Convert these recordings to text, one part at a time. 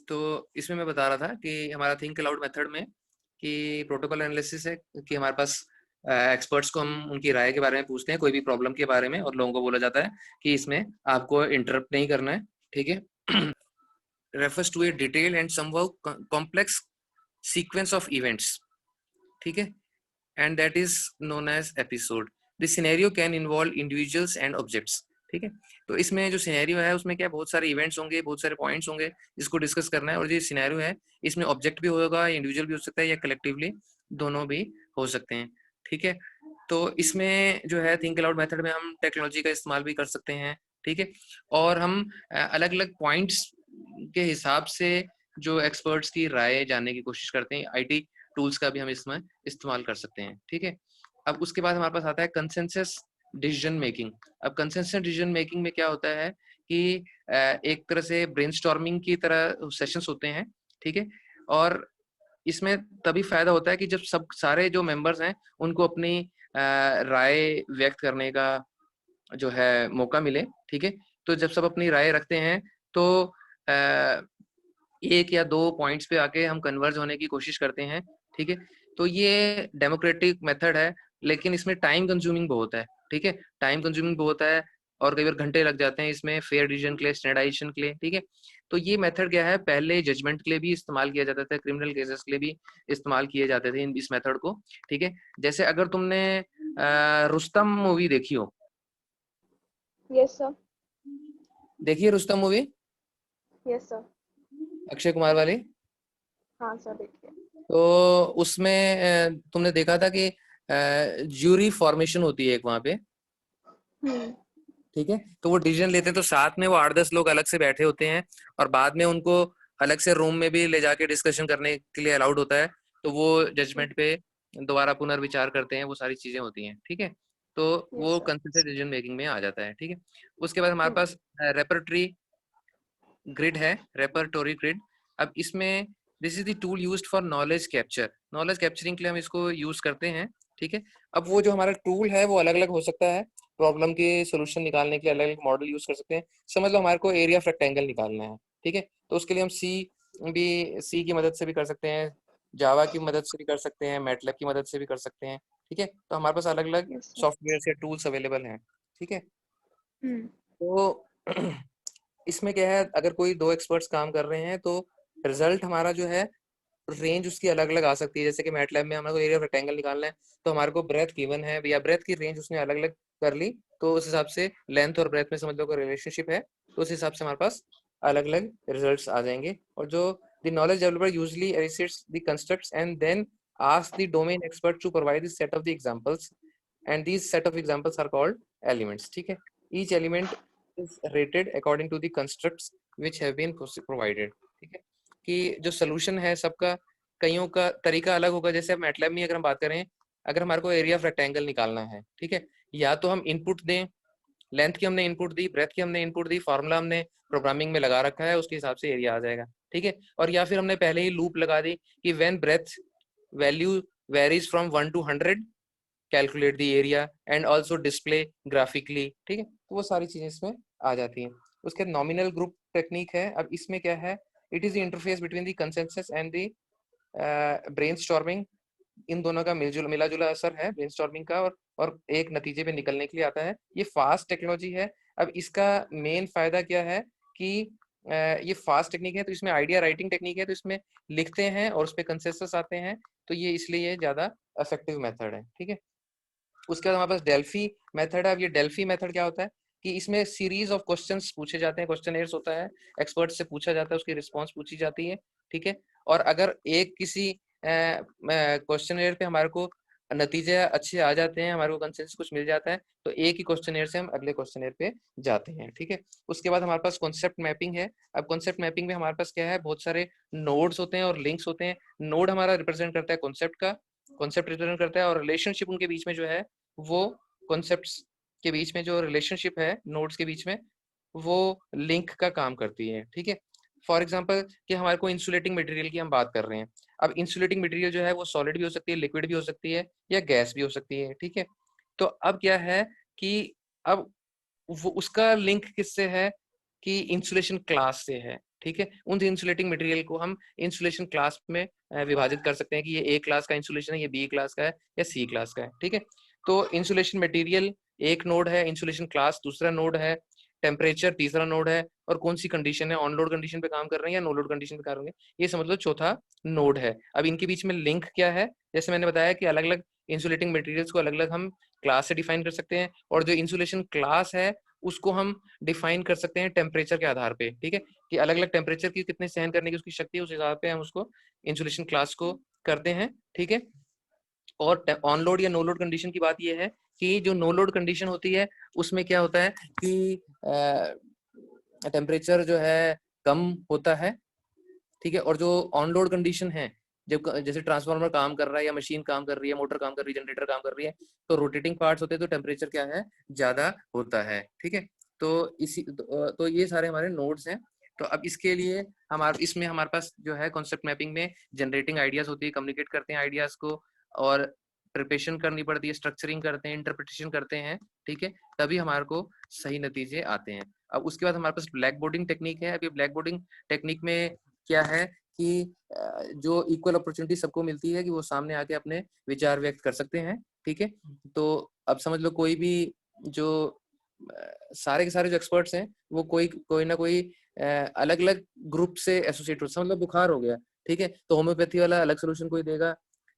तो इसमें मैं बता रहा था कि हमारा थिंक अलाउड मेथड में कि प्रोटोकॉल एनालिसिस है कि हमारे पास एक्सपर्ट्स को हम उनकी राय के बारे में पूछते हैं कोई भी प्रॉब्लम के बारे में, और लोगों को बोला जाता है कि इसमें आपको इंटरप्ट नहीं करना है, ठीक है। Refers to a detail and somehow complex sequence of events, ठीक है, and that is known as episode. The scenario can involve individuals and objects, ठीक है। तो इसमें जो सिनेरियो है उसमें क्या बहुत सारे इवेंट्स होंगे, बहुत सारे पॉइंट्स होंगे जिसको डिस्कस करना है, और जो सिनेरियो है इसमें ऑब्जेक्ट भी होगा, इंडिविजुअल भी हो सकता है, या कलेक्टिवली दोनों भी हो सकते हैं, ठीक है। तो इसमें जो है थिंक अलाउड मेथड में हम टेक्नोलॉजी का इस्तेमाल भी कर सकते हैं, ठीक है, और हम अलग अलग पॉइंट्स के हिसाब से जो एक्सपर्ट्स की राय जानने की कोशिश करते हैं। आईटी टूल्स का भी हम इसमें इस्तेमाल कर सकते हैं, ठीक है। अब उसके बाद हमारे पास आता है कंसेंसस डिसीजन मेकिंग। अब कंसेंसस डिसीजन मेकिंग में क्या होता है कि एक तरह से ब्रेनस्टॉर्मिंग की तरह सेशंस होते हैं, ठीक है, और इसमें तभी फायदा होता है कि जब सब सारे जो मेंबर्स हैं उनको अपनी राय व्यक्त करने का जो है मौका मिले, ठीक है। तो जब सब अपनी राय रखते हैं तो एक या दो पॉइंट्स पे आके हम कन्वर्ज होने की कोशिश करते हैं, ठीक है। तो ये डेमोक्रेटिक मेथड है, लेकिन इसमें टाइम कंज्यूमिंग बहुत है, ठीक है, टाइम कंज्यूमिंग बहुत है, और कई बार घंटे लग जाते हैं इसमें फेयर डिसीजन के लिए, स्टैंडर्डाइजेशन के लिए, ठीक है। तो ये मेथड क्या है, पहले जजमेंट के लिए भी इस्तेमाल किया जाता था, क्रिमिनल केसेस के लिए भी इस्तेमाल किए जाते थे इस मेथड को, ठीक है। जैसे अगर तुमने रुस्तम मूवी देखी हो। Yes sir. देखिए Rustom movie, yes sir. Akshay Kumar वाली। हाँ सर देखिए। तो उसमें तुमने देखा था कि ज्यूरी फॉर्मेशन होती है एक वहां पे, ठीक है। तो वो डिसीजन लेते हैं तो साथ में वो 8-10 लोग अलग से बैठे होते हैं, और बाद में उनको अलग से रूम में भी ले जाके डिस्कशन करने के लिए अलाउड होता है। तो वो जजमेंट पे दोबारा पुनर्विचार करते हैं, वो सारी चीजें होती हैं, ठीक है। तो वो कंसेंसस डिसीजन मेकिंग में आ जाता है, ठीक है। उसके बाद हमारे पास रेपर्टरी ग्रिड है, रेपर्टोरी ग्रिड। अब इसमें this is the tool used for knowledge capture. Knowledge capturing के लिए हम इसको यूज करते हैं, ठीक है। अब वो जो हमारा टूल है वो अलग अलग हो सकता है, प्रॉब्लम के सोल्यूशन निकालने के लिए अलग अलग मॉडल यूज कर सकते हैं। समझ लो हमारे को एरिया ऑफ रेक्टेंगल निकालना है, ठीक है, तो उसके लिए हम सी की मदद से भी कर सकते हैं, जावा की मदद से भी कर सकते हैं, मैटलैब की मदद से भी कर सकते हैं, ठीक है। तो हमारे पास अलग अलग सॉफ्टवेयर या टूल्स अवेलेबल हैं, ठीक है। तो इसमें क्या है, अगर कोई दो एक्सपर्ट्स काम कर रहे हैं तो रिजल्ट हमारा जो है रेंज उसकी अलग अलग आ सकती है। जैसे कि मैटलैब में हमारे को एरिया ऑफ रेक्टेंगल निकालना है, तो हमारे को ब्रेथ गिवन है या ब्रेथ की रेंज उसने अलग अलग कर ली, तो उस हिसाब से लेंथ और ब्रेथ में समझ लो कोई रिलेशनशिप है, तो उस हिसाब से हमारे पास अलग अलग रिजल्ट्स आ जाएंगे। और जो the knowledge developer usually elicits the constructs and then asks the domain expert to provide the set of the examples, and these set of examples are called elements, ठीक है। each element is rated according to the constructs which have been provided, ठीक है। कि जो solution है सबका, कईयों का तरीका अलग होगा। जैसे अब मैटलैब में अगर हम बात करें, अगर हमारे को एरिया ऑफ रेक्टेंगल निकालना है, ठीक है, या तो हम इनपुट दें, लेंथ की हमने इनपुट दी, ब्रेथ की हमने इनपुट दी, फार्मूला हमने प्रोग्रामिंग में लगा रखा है, उसके हिसाब से एरिया आ जाएगा, ठीक है। और या फिर हमने पहले ही लूप लगा दी कि when breadth value varies from 1 to 100 calculate the area and also display graphically, ठीक है। तो वो सारी चीजें इसमें आ जाती हैं। उसके नॉमिनल ग्रुप टेक्निक है। अब इसमें क्या है, it is the interface between the consensus and the brainstorming. इन दोनों का मिला जुला असर है ब्रेनस्टॉर्मिंग का, और एक नतीजे पे निकलने के लिए आता है। ये फास्ट टेक्नोलॉजी है। अब इसका मेन फायदा क्या है कि ये फास्ट टेक्निक है, तो इसमें आइडिया राइटिंग टेक्निक है, तो इसमें लिखते हैं और उस पर कंसेंसस आते हैं, तो ये इसलिए ये ज्यादा इफेक्टिव मेथड है, ठीक है। उसके बाद हमारे पास डेल्फी मेथड है। अब ये डेल्फी मेथड क्या होता है कि इसमें सीरीज ऑफ क्वेश्चंस पूछे जाते हैं, क्वेश्चनर्स होता है, एक्सपर्ट से पूछा जाता है, उसकी रिस्पांस पूछी जाती है, ठीक है। और अगर एक किसी क्वेश्चनर पे हमारे को नतीजे अच्छे आ जाते हैं, हमारे को कंसेंसस कुछ मिल जाता है, तो एक ही क्वेश्चनर से हम अगले क्वेश्चनर पे जाते हैं, ठीक है। उसके बाद हमारे पास कॉन्सेप्ट मैपिंग है। अब कॉन्सेप्ट मैपिंग में हमारे पास क्या है, बहुत सारे नोड्स होते हैं और लिंक्स होते हैं। नोड हमारा रिप्रेजेंट करता है कॉन्सेप्ट का, कॉन्सेप्ट रिप्रेजेंट करता है, और रिलेशनशिप उनके बीच में जो है, वो कॉन्सेप्ट्स के बीच में जो रिलेशनशिप है नोड्स के बीच में, वो लिंक का काम करती है, ठीक है। फॉर एग्जांपल कि हमारे को इंसुलेटिंग मटेरियल की हम बात कर रहे हैं। अब इंसुलेटिंग मटेरियल जो है वो सॉलिड भी हो सकती है, लिक्विड भी हो सकती है, या गैस भी हो सकती है, ठीक है। तो अब क्या है कि अब वो उसका लिंक किससे है कि इंसुलेशन क्लास से है, ठीक है। उन इंसुलेटिंग मटेरियल को हम इंसुलेशन क्लास में विभाजित कर सकते हैं कि ये ए क्लास का इंसुलेशन है, ये बी क्लास का है या सी क्लास का है। ठीक है, तो इंसुलेशन मटेरियल एक नोड है, इंसुलेशन क्लास दूसरा नोड है, टेम्परेचर तीसरा नोड है, और कौन सी कंडीशन है, ऑन लोड कंडीशन पे काम कर रहे हैं या नो लोड कंडीशन पे काम कर रहे हैं, ये समझ लो चौथा नोड है। अब इनके बीच में लिंक क्या है, जैसे मैंने बताया कि अलग अलग इंसुलेटिंग मटेरियल्स को अलग अलग हम क्लास से डिफाइन कर सकते हैं, और जो इंसुलेशन क्लास है उसको हम डिफाइन कर सकते हैं टेम्परेचर के आधार पे। ठीक है, कि अलग अलग टेम्परेचर की कितने सहन करने की उसकी शक्ति है, उस हिसाब पे हम उसको इंसुलेशन क्लास को करते हैं। ठीक है, और ऑन लोड या नो लोड कंडीशन की बात यह है कि जो नो लोड कंडीशन होती है उसमें क्या होता है कि टेम्परेचर जो है कम होता है। ठीक है, और जो ऑन लोड कंडीशन है, जब जैसे ट्रांसफार्मर काम कर रहा है या मशीन काम कर रही है, मोटर काम कर रही है, जनरेटर काम कर रही है, तो रोटेटिंग पार्ट्स होते हैं तो टेम्परेचर क्या है, ज्यादा होता है। ठीक है, तो तो ये सारे हमारे नोड्स हैं। तो अब इसके लिए इसमें हमारे पास जो है कॉन्सेप्ट मैपिंग में जनरेटिंग आइडियाज होती है, कम्युनिकेट करते हैं आइडियाज को, और प्रिपरेशन करनी पड़ती है, स्ट्रक्चरिंग करते हैं, इंटरप्रिटेशन करते हैं। ठीक है, तभी हमारे को सही नतीजे आते हैं। अब उसके बाद हमारे पास ब्लैक बोर्डिंग टेक्निक है। अभी ब्लैक बोर्डिंग टेक्निक में क्या है कि जो इक्वल अपॉर्चुनिटी सबको मिलती है कि वो सामने आके अपने विचार व्यक्त कर सकते हैं। ठीक है, तो अब समझ लो कोई भी जो सारे के सारे जो एक्सपर्ट्स हैं वो कोई ना कोई अलग अलग ग्रुप से एसोसिएट हो, समझ लो बुखार हो गया, ठीक है, तो होम्योपैथी वाला अलग सोल्यूशन कोई देगा,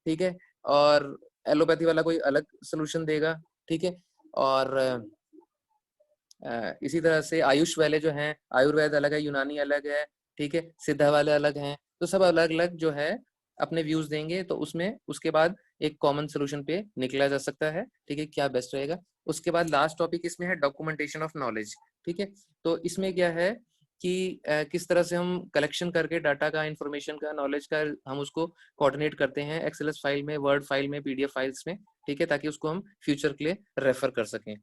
ठीक है, और एलोपैथी वाला कोई अलग सोल्यूशन देगा। ठीक है, और इसी तरह से आयुष वाले जो हैं, आयुर्वेद अलग है, यूनानी अलग है, ठीक है, सिद्धा वाले अलग हैं, तो सब अलग अलग जो है अपने व्यूज देंगे, तो उसमें उसके बाद एक कॉमन सोल्यूशन पे निकला जा सकता है। ठीक है, क्या बेस्ट रहेगा। उसके बाद लास्ट टॉपिक इसमें है डॉक्यूमेंटेशन ऑफ नॉलेज। ठीक है, तो इसमें क्या है कि किस तरह से हम कलेक्शन करके डाटा का, इंफॉर्मेशन का, नॉलेज का, हम उसको कोऑर्डिनेट करते हैं एक्सेल फाइल में, वर्ड फाइल में, पीडीएफ फाइल्स में। ठीक है, ताकि उसको हम फ्यूचर के लिए रेफर कर सकें।